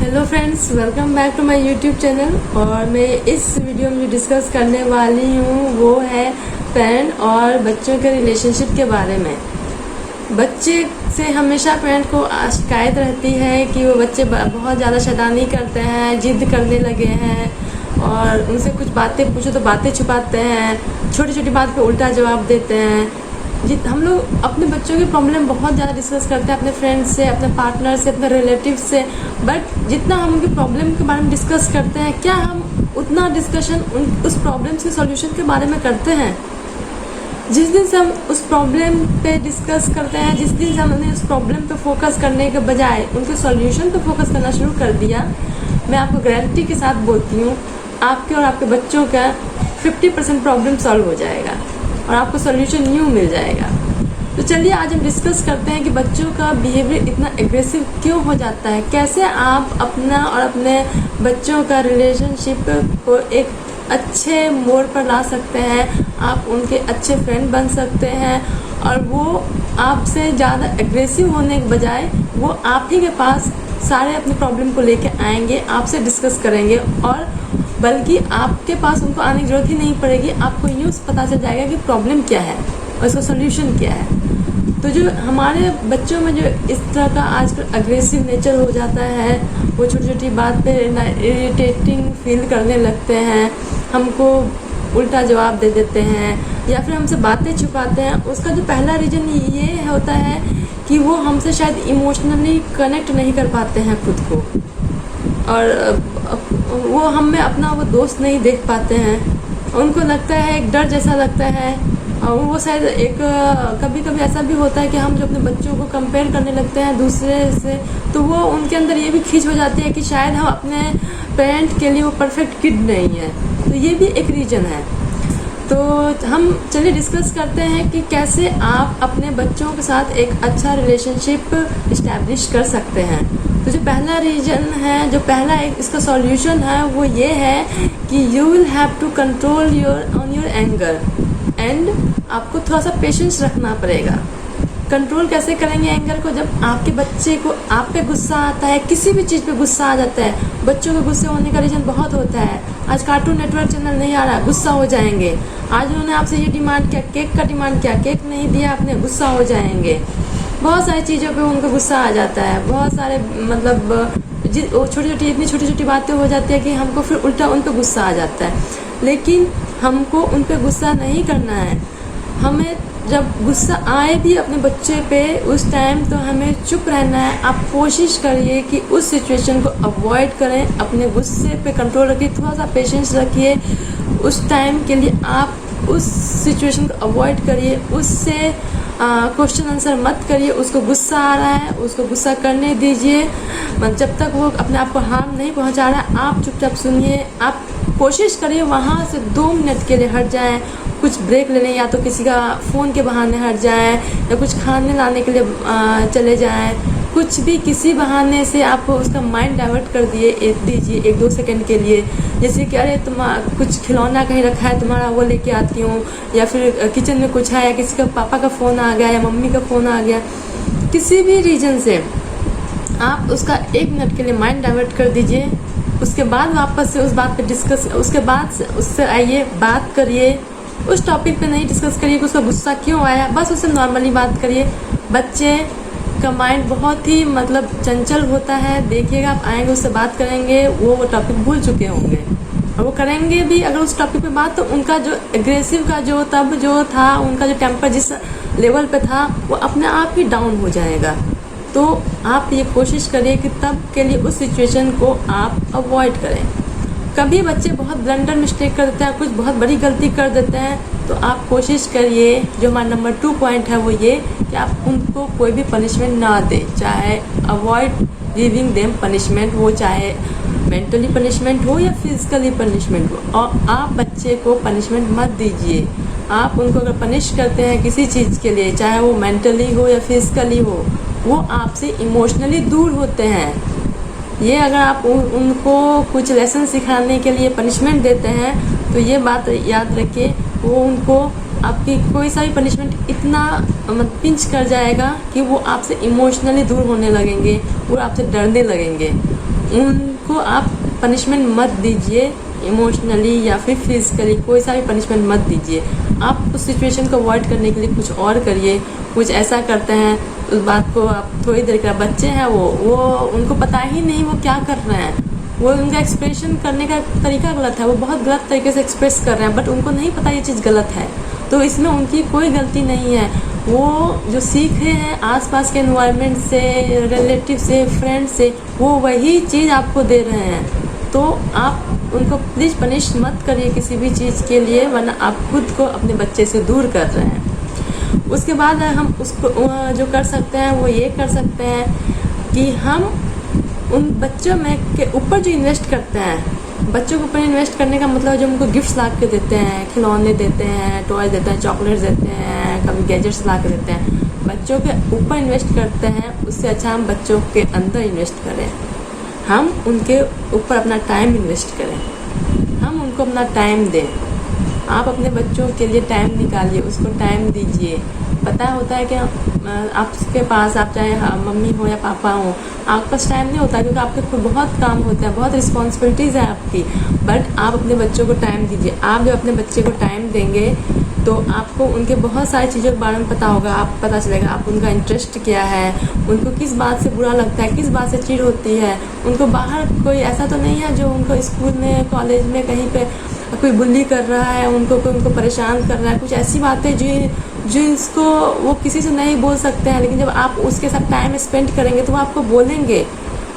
Hello friends, welcome back to my YouTube channel. और मैं इस वीडियो में जो डिस्कस करने वाली हूँ वो है पेरेंट और बच्चों के रिलेशनशिप के बारे में। बच्चे से हमेशा पेरेंट को शिकायत रहती है कि वो बच्चे बहुत ज़्यादा शैतानी करते हैं, जिद करने लगे हैं और उनसे कुछ बातें पूछो तो बातें छुपाते हैं, छोटी छोटी बात पे उल्टा जवाब देते हैं। हम लोग अपने बच्चों की प्रॉब्लम बहुत ज़्यादा डिस्कस करते हैं अपने फ्रेंड्स से, अपने पार्टनर से, अपने रिलेटिव से, बट जितना हम उनकी प्रॉब्लम के बारे में डिस्कस करते हैं, क्या हम उतना डिस्कशन उस प्रॉब्लम के सॉल्यूशन के बारे में करते हैं? जिस दिन से हम उस प्रॉब्लम पे डिस्कस करते हैं, जिस दिन से हमने उस प्रॉब्लम पे फोकस करने के बजाय उनके सॉल्यूशन पे फोकस करना शुरू कर दिया, मैं आपको गारंटी के साथ बोलती हूँ आपके और आपके बच्चों का 50% प्रॉब्लम सॉल्व हो जाएगा और आपको सॉल्यूशन न्यू मिल जाएगा। तो चलिए आज हम डिस्कस करते हैं कि बच्चों का बिहेवियर इतना एग्रेसिव क्यों हो जाता है, कैसे आप अपना और अपने बच्चों का रिलेशनशिप को एक अच्छे मोड़ पर ला सकते हैं, आप उनके अच्छे फ्रेंड बन सकते हैं और वो आपसे ज़्यादा एग्रेसिव होने के बजाय वो आप ही के पास सारे अपने प्रॉब्लम को लेके आएंगे, आपसे डिस्कस करेंगे और बल्कि आपके पास उनको आने की ज़रूरत ही नहीं पड़ेगी। आपको यूँ पता चल जाएगा कि प्रॉब्लम क्या है और इसका सॉल्यूशन क्या है। तो जो हमारे बच्चों में जो इस तरह का आजकल अग्रेसिव नेचर हो जाता है, वो छोटी छोटी बात पे इरिटेटिंग फील करने लगते हैं, हमको उल्टा जवाब दे देते हैं या फिर हमसे बातें छुपाते हैं, उसका जो पहला रीज़न ये होता है कि वो हमसे शायद इमोशनली कनेक्ट नहीं कर पाते हैं खुद को और वो हम में अपना वो दोस्त नहीं देख पाते हैं। उनको लगता है, एक डर जैसा लगता है और वो शायद एक कभी कभी ऐसा भी होता है कि हम जो अपने बच्चों को कंपेयर करने लगते हैं दूसरे से, तो वो उनके अंदर ये भी खींच हो जाती है कि शायद हम अपने पेरेंट के लिए वो परफेक्ट किड नहीं है। तो ये भी एक रीज़न है। तो हम चलिए डिस्कस करते हैं कि कैसे आप अपने बच्चों के साथ एक अच्छा रिलेशनशिप इस्टेब्लिश कर सकते हैं। तो जो पहला रीज़न है, जो पहला एक इसका सॉल्यूशन है वो ये है कि you will have to control your anger and आपको थोड़ा सा पेशेंस रखना पड़ेगा। कंट्रोल कैसे करेंगे एंगर को? जब आपके बच्चे को आप पे गुस्सा आता है, किसी भी चीज़ पे गुस्सा आ जाता है, बच्चों के गुस्से होने का रीज़न बहुत होता है। आज कार्टून नेटवर्क चैनल नहीं आ रहा, गुस्सा हो जाएंगे। आज उन्होंने आपसे ये डिमांड किया, केक का डिमांड किया, केक नहीं दिया आपने, गुस्सा हो जाएंगे। बहुत सारी चीज़ों पे उनको गुस्सा आ जाता है। बहुत सारे मतलब छोटी छोटी इतनी छोटी छोटी बातें हो जाती है कि हमको फिर उल्टा उन पर गुस्सा आ जाता है। लेकिन हमको उन पर गुस्सा नहीं करना है। हमें जब गुस्सा आए भी अपने बच्चे पे उस टाइम तो हमें चुप रहना है। आप कोशिश करिए कि उस सिचुएशन को अवॉइड करें, अपने गुस्से पे कंट्रोल रखिए, थोड़ा सा पेशेंस रखिए। उस टाइम के लिए आप उस सिचुएशन को अवॉइड करिए, उससे क्वेश्चन आंसर मत करिए। उसको गुस्सा आ रहा है, उसको गुस्सा करने दीजिए। जब तक वो अपने आप को हार्म नहीं पहुंचा रहा है, आप चुपचाप सुनिए। आप कोशिश करिए वहाँ से 2 मिनट के लिए हट जाएं, कुछ ब्रेक ले लें, या तो किसी का फ़ोन के बहाने हट जाएं या कुछ खाने लाने के लिए चले जाएं। कुछ भी किसी बहाने से आप उसका माइंड डाइवर्ट कर दीजिए 1-2 सेकंड के लिए। जैसे कि अरे कुछ खिलौना कहीं रखा है तुम्हारा, वो लेके आती हूँ, या फिर किचन में कुछ है, या किसी का पापा का फ़ोन आ गया या मम्मी का फ़ोन आ गया। किसी भी रीज़न से आप उसका 1 मिनट के लिए माइंड डाइवर्ट कर दीजिए। उसके बाद वापस से उस बात पे डिस्कस, उसके बाद से उससे आइए, बात करिए। उस टॉपिक पे नहीं डिस्कस करिए कि उसका गुस्सा क्यों आया, बस उससे नॉर्मली बात करिए। बच्चे का माइंड बहुत ही मतलब चंचल होता है। देखिएगा आप आएंगे, उससे बात करेंगे, वो टॉपिक भूल चुके होंगे और वो करेंगे भी अगर उस टॉपिक पे बात, तो उनका जो एग्रेसिव का जो तब जो था, उनका जो टेम्पर जिस लेवल पे था, वो अपने आप ही डाउन हो जाएगा। तो आप ये कोशिश करिए कि तब के लिए उस सिचुएशन को आप अवॉइड करें। कभी बच्चे बहुत ब्लंडर मिस्टेक कर देते हैं, कुछ बहुत बड़ी गलती कर देते हैं, तो आप कोशिश करिए, जो हमारा नंबर 2 पॉइंट है वो ये कि आप उनको कोई भी पनिशमेंट ना दें। चाहे अवॉइड गिविंग देम पनिशमेंट हो, चाहे मेंटली पनिशमेंट हो या फिजिकली पनिशमेंट हो, और आप बच्चे को पनिशमेंट मत दीजिए। आप उनको अगर पनिश करते हैं किसी चीज़ के लिए, चाहे वो मेंटली हो या फिजिकली हो, वो आपसे इमोशनली दूर होते हैं। ये अगर आप उनको कुछ लेसन सिखाने के लिए पनिशमेंट देते हैं, तो ये बात याद रखिए, वो उनको आपकी कोई सा भी पनिशमेंट इतना पिंच कर जाएगा कि वो आपसे इमोशनली दूर होने लगेंगे, वो आपसे डरने लगेंगे। उनको आप पनिशमेंट मत दीजिए, इमोशनली या फिर फिजिकली कोई सा भी पनिशमेंट मत दीजिए। आप उस सिचुएशन को अवॉइड करने के लिए कुछ और करिए। कुछ ऐसा करते हैं उस बात को आप थोड़ी देर के बच्चे हैं वो उनको पता ही नहीं वो क्या कर रहे हैं, वो उनका एक्सप्रेशन करने का तरीका गलत है, वो बहुत गलत तरीके से एक्सप्रेस कर रहे हैं, बट उनको नहीं पता ये चीज़ गलत है। तो इसमें उनकी कोई गलती नहीं है, वो जो सीखे हैं आसपास के एनवायरनमेंट से, रिलेटिव से, फ्रेंड से, वो वही चीज़ आपको दे रहे हैं। तो आप उनको प्लीज़ पनिश मत करिए किसी भी चीज़ के लिए, वरना आप खुद को अपने बच्चे से दूर कर रहे हैं। उसके बाद हम उसको जो कर सकते हैं वो ये कर सकते हैं कि हम उन बच्चों में के ऊपर जो इन्वेस्ट करते हैं, बच्चों के ऊपर इन्वेस्ट करने का मतलब जो उनको गिफ्ट्स ला के देते हैं, खिलौने देते हैं, टॉयज देते हैं, चॉकलेट्स देते हैं, कभी गैजेट्स ला के देते हैं, बच्चों के ऊपर इन्वेस्ट करते हैं, उससे अच्छा हम बच्चों के अंदर इन्वेस्ट करें। हम उनके ऊपर अपना टाइम इन्वेस्ट करें, हम उनको अपना टाइम दें। आप अपने बच्चों के लिए टाइम निकालिए, उसको टाइम दीजिए। पता होता है कि आपके पास, आप चाहे मम्मी हो या पापा हो, आपके पास टाइम नहीं होता क्योंकि आपके ऊपर बहुत काम होते हैं, बहुत रिस्पॉन्सिबिलिटीज़ है आपकी, बट आप अपने बच्चों को टाइम दीजिए। आप जब अपने बच्चे को टाइम देंगे तो आपको उनके बहुत सारी चीज़ों के बारे में पता होगा, आप पता चलेगा आप उनका इंटरेस्ट क्या है, उनको किस बात से बुरा लगता है, किस बात से चिढ़ होती है, उनको बाहर कोई ऐसा तो नहीं है जो उनको स्कूल में, कॉलेज में कहीं पे कोई बुली कर रहा है, उनको परेशान कर रहा है, कुछ ऐसी बातें जो इसको वो किसी से नहीं बोल सकते हैं, लेकिन जब आप उसके साथ टाइम स्पेंड करेंगे तो वो आपको बोलेंगे।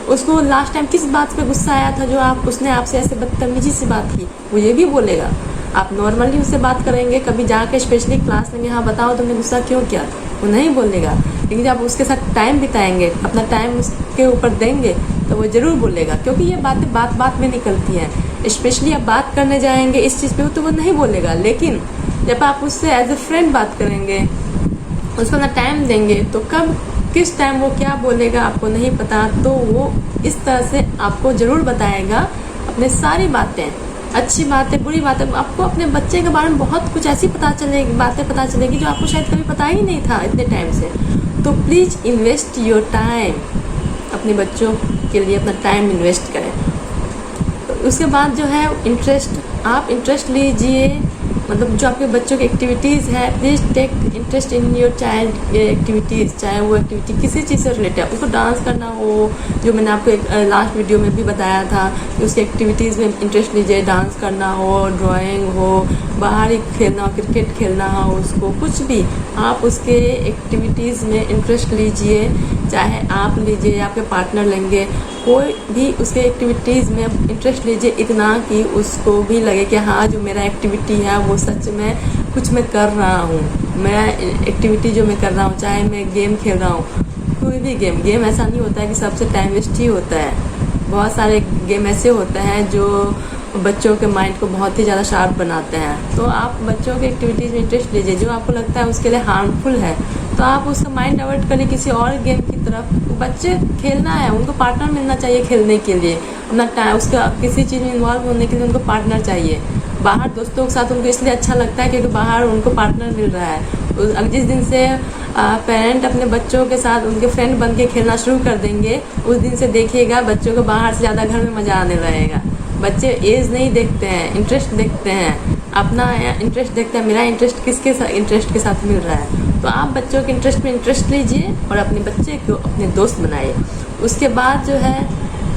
उसको लास्ट टाइम किस बात पे गुस्सा आया था जो उसने आपसे ऐसे बदतमीजी से बात की, वो ये भी बोलेगा। आप नॉर्मली उससे बात करेंगे, कभी जाके स्पेशली क्लास लेंगे, हाँ बताओ तुमने गुस्सा क्यों किया, वो नहीं बोलेगा। लेकिन जब आप उसके साथ टाइम बिताएंगे, अपना टाइम उसके ऊपर देंगे, तो वो ज़रूर बोलेगा, क्योंकि ये बातें बात में निकलती हैं। स्पेशली आप बात करने जाएंगे इस चीज़ पे तो वो नहीं बोलेगा, लेकिन जब आप उससे एज ए फ्रेंड बात करेंगे, उसको अपना टाइम देंगे, तो कब किस टाइम वो क्या बोलेगा आपको नहीं पता, तो वो इस तरह से आपको ज़रूर बताएगा अपने सारी बातें, अच्छी बातें, बुरी बातें। आपको अपने बच्चे के बारे में बहुत कुछ ऐसी बातें पता चलेगी जो आपको शायद कभी पता ही नहीं था इतने टाइम से। तो प्लीज़ इन्वेस्ट योर टाइम, अपने बच्चों के लिए अपना टाइम इन्वेस्ट करें। उसके बाद जो है आप इंटरेस्ट लीजिए, मतलब जो आपके बच्चों की एक्टिविटीज़ है, please take interest in your child activities, चाहे वो एक्टिविटी किसी चीज़ से रिलेटेड है, उसको डांस करना हो, जो मैंने आपको एक लास्ट वीडियो में भी बताया था, उसकी एक्टिविटीज़ में इंटरेस्ट लीजिए, डांस करना हो, ड्राइंग हो, बाहर ही खेलना हो, क्रिकेट खेलना हो, उसको कुछ भी आप उसके एक्टिविटीज़ में इंटरेस्ट लीजिए, चाहे आप लीजिए या आपके पार्टनर लेंगे, कोई भी उसके एक्टिविटीज़ में इंटरेस्ट लीजिए, इतना कि उसको भी लगे कि हाँ जो मेरा एक्टिविटी है वो सच में कुछ मैं कर रहा हूँ, मेरा एक्टिविटी जो मैं कर रहा हूँ, चाहे मैं गेम खेल रहा हूँ, कोई भी गेम ऐसा नहीं होता है कि सबसे टाइम वेस्ट ही होता है। बहुत सारे गेम ऐसे होते हैं जो बच्चों के माइंड को बहुत ही ज़्यादा शार्प बनाते हैं। तो आप बच्चों की एक्टिविटीज़ में इंटरेस्ट लीजिए, जो आपको लगता है उसके लिए हार्मफुल है तो आप उसका माइंड डाइवर्ट करें किसी और गेम की तरफ। बच्चे खेलना है, उनको पार्टनर मिलना चाहिए खेलने के लिए, अपना टाइम उसका किसी चीज़ में इन्वॉल्व होने के लिए उनको पार्टनर चाहिए। बाहर दोस्तों के साथ उनको इसलिए अच्छा लगता है क्योंकि बाहर उनको पार्टनर मिल रहा है। जिस दिन से पेरेंट अपने बच्चों के साथ उनके फ्रेंड बन के खेलना शुरू कर देंगे, उस दिन से देखिएगा बच्चों को बाहर से ज़्यादा घर में मज़ा आने लगेगा। बच्चे एज नहीं देखते हैं, इंटरेस्ट देखते हैं, अपना इंटरेस्ट देखते हैं, मेरा इंटरेस्ट किसके साथ इंटरेस्ट के साथ मिल रहा है। तो आप बच्चों के इंटरेस्ट में इंटरेस्ट लीजिए और अपने बच्चे को अपने दोस्त बनाइए। उसके बाद जो है,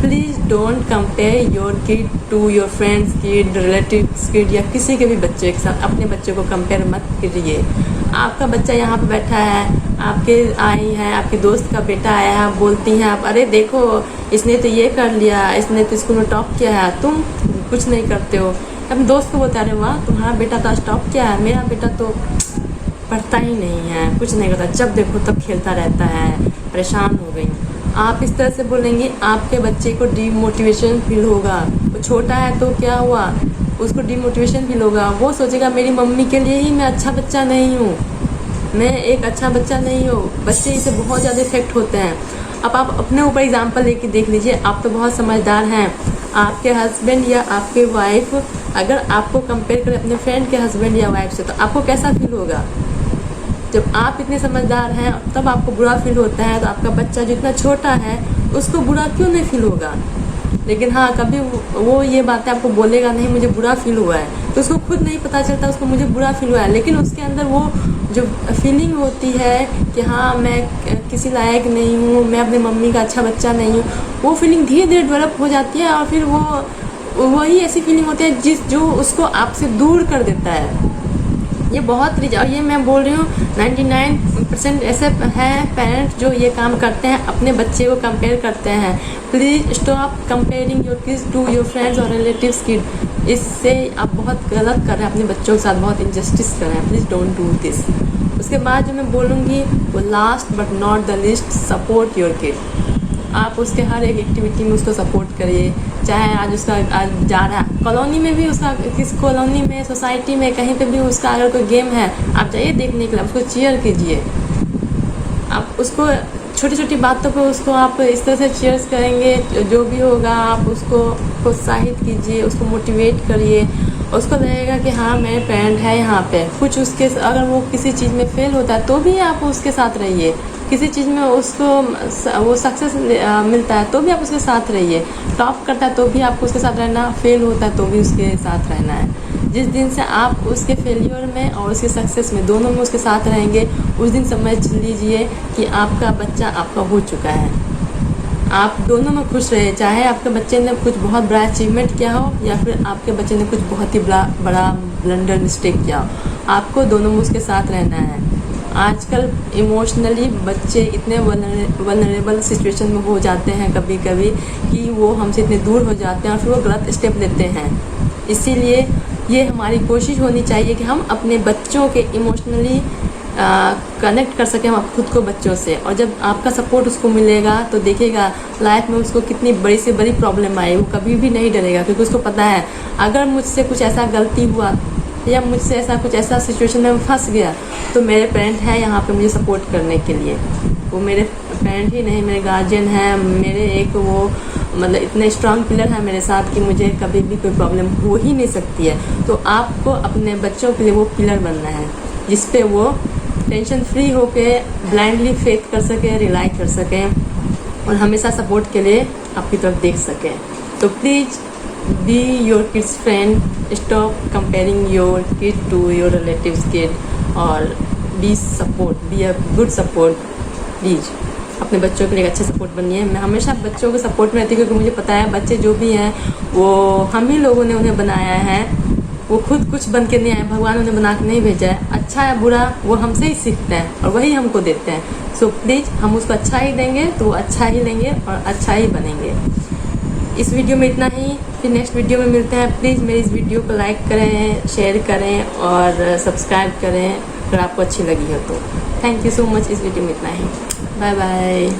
please don't compare your kid to your friends kid, relatives kid या किसी के भी बच्चे के साथ अपने बच्चे को कंपेयर मत करिए। आपका बच्चा यहाँ पे बैठा है, आपके आई हैं, आपके दोस्त का बेटा आया है, आप बोलती हैं आप, अरे देखो इसने तो ये कर लिया, इसने तो स्कूल में टॉप किया है, तुम कुछ नहीं करते हो। अपने दोस्त को बोलते अरे वाह तुम्हारा बेटा तो आज टॉप किया है, मेरा बेटा तो पढ़ता ही नहीं है, कुछ नहीं करता, जब देखो तब खेलता रहता है, परेशान हो गई। आप इस तरह से बोलेंगे, आपके बच्चे को डीमोटिवेशन फील होगा। वो छोटा है तो क्या हुआ, उसको डीमोटिवेशन फील होगा, वो सोचेगा मेरी मम्मी के लिए ही मैं अच्छा बच्चा नहीं हूँ, मैं एक अच्छा बच्चा नहीं हूँ। बच्चे इससे बहुत ज़्यादा इफेक्ट होते हैं। अब आप अपने ऊपर एग्जांपल लेके देख लीजिए, आप तो बहुत समझदार हैं, आपके हस्बैंड या आपके वाइफ अगर आपको कंपेयर करें अपने फ्रेंड के हस्बैंड या वाइफ से, तो आपको कैसा फील होगा। जब आप इतने समझदार हैं तब आपको बुरा फील होता है, तो आपका बच्चा जो इतना छोटा है उसको बुरा क्यों नहीं फील होगा। लेकिन हाँ कभी वो ये बातें आपको बोलेगा नहीं मुझे बुरा फील हुआ है, तो उसको खुद नहीं पता चलता उसको मुझे बुरा फील हुआ है, लेकिन उसके अंदर वो जो फीलिंग होती है कि हाँ मैं किसी लायक नहीं हूँ, मैं अपनी मम्मी का अच्छा बच्चा नहीं हूँ, वो फीलिंग धीरे धीरे डेवलप हो जाती है और फिर वही ऐसी फीलिंग होती है जो उसको आपसे दूर कर देता है। ये बहुत और ये मैं बोल रही हूँ 99% ऐसे हैं पेरेंट्स जो ये काम करते हैं, अपने बच्चे को कंपेयर करते हैं। Please stop comparing your kids to your friends और रिलेटिव्स किड। इससे आप बहुत गलत कर रहे हैं, अपने बच्चों के साथ बहुत इनजस्टिस कर रहे हैं। Please don't do this. उसके बाद जो मैं बोलूँगी वो last but not the least, support your kid. आप उसके हर एक एक्टिविटी में उसको सपोर्ट करिए, चाहे आज उसका आज जा रहा है कॉलोनी में भी, उसका किस कॉलोनी में सोसाइटी में कहीं पे भी उसका अगर कोई गेम है आप जाइए देखने के लिए, उसको चीयर कीजिए। आप उसको छोटी छोटी बातों पे उसको आप इस तरह से चीयर्स करेंगे, जो भी होगा आप उसको प्रोत्साहित कीजिए, उसको मोटिवेट करिए। उसको लगेगा कि हाँ मेरे पेरेंट है यहाँ पे। कुछ उसके अगर वो किसी चीज़ में फेल होता है तो भी आप उसके साथ रहिए, किसी चीज़ में उसको वो सक्सेस मिलता है तो भी आप उसके साथ रहिए, टॉप करता है तो भी आपको उसके साथ रहना, फेल होता है तो भी उसके साथ रहना है। जिस दिन से आप उसके फेलियर में और उसके सक्सेस में दोनों में उसके साथ रहेंगे, उस दिन समझ लीजिए कि आपका बच्चा आपका हो चुका है। आप दोनों में खुश रहे, चाहे आपके बच्चे ने कुछ बहुत बड़ा अचीवमेंट किया हो या फिर आपके बच्चे ने कुछ बहुत ही बड़ा ब्लंडर मिस्टेक किया हो, आपको दोनों में उसके साथ रहना है। आजकल इमोशनली बच्चे इतने वनरेबल सिचुएशन में हो जाते हैं कभी कभी कि वो हमसे इतने दूर हो जाते हैं और फिर वो गलत स्टेप लेते हैं। इसीलिए ये हमारी कोशिश होनी चाहिए कि हम अपने बच्चों के इमोशनली कनेक्ट कर सकें हम खुद को बच्चों से। और जब आपका सपोर्ट उसको मिलेगा तो देखिएगा लाइफ में उसको कितनी बड़ी से बड़ी प्रॉब्लम आई, वो कभी भी नहीं डरेगा, क्योंकि उसको पता है अगर मुझसे कुछ ऐसा गलती हुआ या मुझसे ऐसा कुछ ऐसा सिचुएशन में फंस गया तो मेरे पेरेंट हैं यहाँ पे मुझे सपोर्ट करने के लिए। वो मेरे पेरेंट ही नहीं, मेरे गार्जियन हैं, मेरे एक वो मतलब इतने स्ट्रांग पिलर है मेरे साथ कि मुझे कभी भी कोई प्रॉब्लम हो ही नहीं सकती है। तो आपको अपने बच्चों के लिए वो पिलर बनना है जिस पे वो टेंशन फ्री होके ब्लाइंडली फेथ कर सकें, रिलाई कर सकें और हमेशा सपोर्ट के लिए आपकी तरफ देख सकें। तो please be your kids friend, stop comparing your kid to your relatives kid और be support, be a good support. Please अपने बच्चों के लिए अच्छे सपोर्ट बनिए। मैं हमेशा बच्चों के सपोर्ट में रहती हूँ क्योंकि मुझे पता है बच्चे जो भी हैं वो हम ही लोगों ने उन्हें बनाया है, वो खुद कुछ बन के नहीं आए, भगवान उन्हें बना के नहीं भेजा है। अच्छा या बुरा वो हमसे ही सीखते हैं और वही हमको देते हैं। सो प्लीज़ हम उसको अच्छा ही देंगे तो वो अच्छा ही लेंगे और अच्छा ही बनेंगे। इस वीडियो में इतना ही, फिर नेक्स्ट वीडियो में मिलते हैं। प्लीज़ मेरी इस वीडियो को लाइक करें, शेयर करें और सब्सक्राइब करें अगर आपको अच्छी लगी हो तो। Thank you so much. इस वीडियो में इतना ही, बाय बाय।